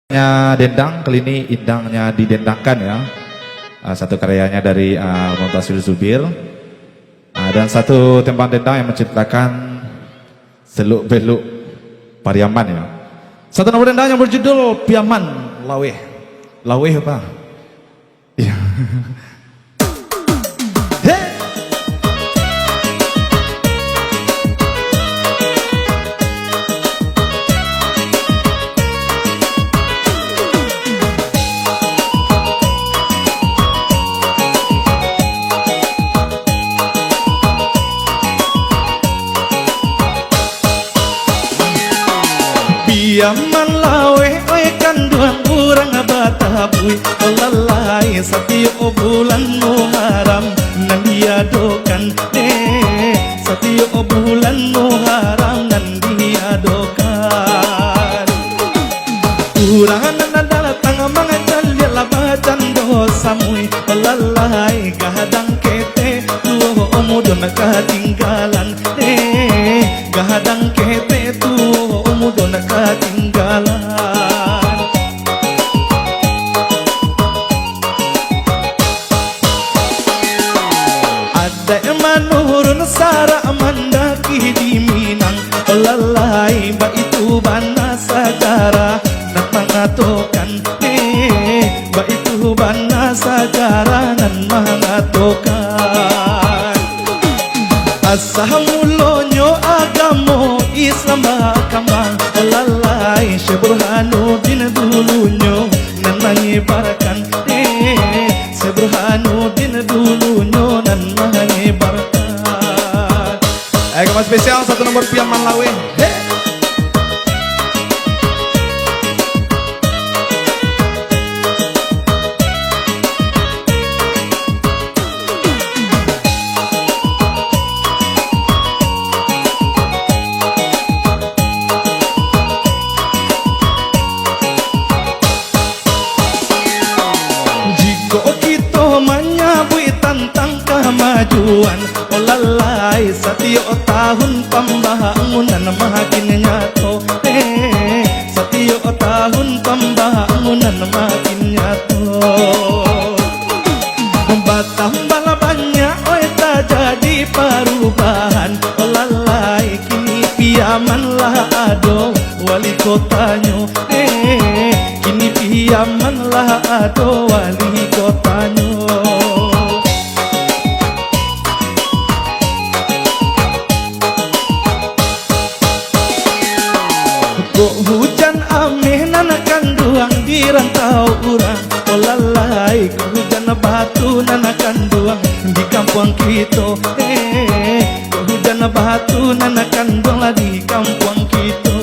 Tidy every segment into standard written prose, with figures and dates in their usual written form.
Dendang, kali ini indangnya didendangkan ya. Satu karyanya dari Muntasir Zubir. Dan satu tembang dendang yang menciptakan Seluk Beluk Pariaman ya. Satu nomor dendang yang berjudul Piaman Laweh. Laweh apa? Ya. Piaman laweh oi kanduan urang batabui lalai satio bulan Muharram nan diadokan satio bulan Muharram nan diadokan urang nan datang mangacal labacan dosa mui lalai gadang kete tuh omudon katinggalan gadang kete tuh omudon katinggalan. Ada manurun sara mandaki di Minang lalai ba itu bana sagara nan mangatokan ba itu bana sagara nan mangatokan. Asamulonyo agamo Islam bakama lalai Syekh-Burhanuddin dulunyo nan menyebarkan Syekh-Burhanuddin dulunyo nan menyebarkan. Kamu spesial satu nomor Piaman Laweh. Kemajuan lalai setiap tahun pembangunan makin nyato setiap tahun pembangunan makin nyato batambal banyak oi tak jadi perubahan lalai kini Piaman lah ado wali kotanyo kini Piaman lah ado wali kotanyo. Hujan ameh nanakan duang di rantau urang lalai hujan batu nanakan duang di kampung kita hujan batu nanakan duang di kampung kita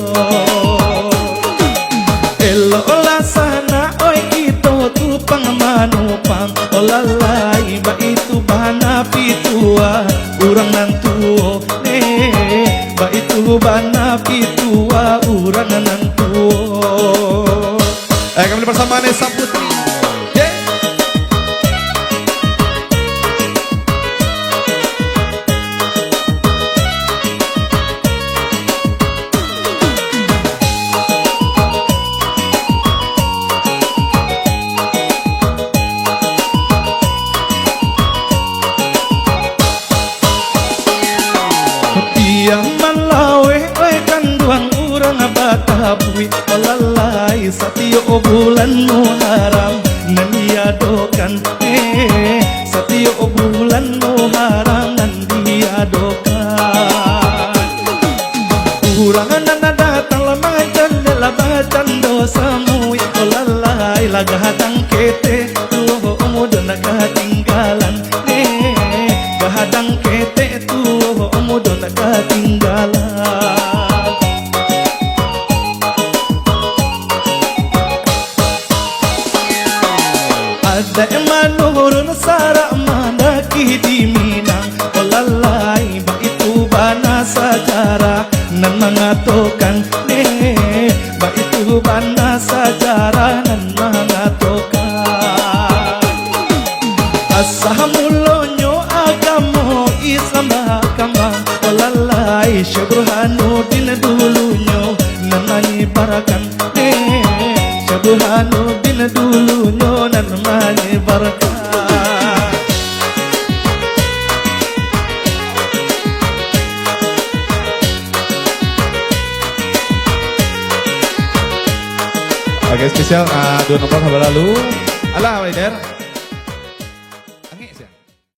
elola sana oi kita tupang manupang lalai ba itu bana pitua urang nantuo ba itu bana pitua urang nantuo. Kembali bersama Nesa Putri. Piaman laweh oi kanduang urang batabui lalai setiap bulan Muharram nan diadokan setiap bulan Muharram nan diadokan urang nan datang lamajan labacan dosa mui lalai lagadang kete tuh omudon katinggalan gadang kete tuh omudon katinggalan. Ada manurun sara mandaki di Minang lalai ba itu bana sejarah nan mengatokan ba itu bana sejarah nan mengatokan. Asamulonyo agamo Islam bakama lalai Syekh-Burhanuddin dulunyo nan menyebarkan Hanu bin dulu nyonan mane berkah. Oke, spesial 2 nomor lalu. Alah, Waider.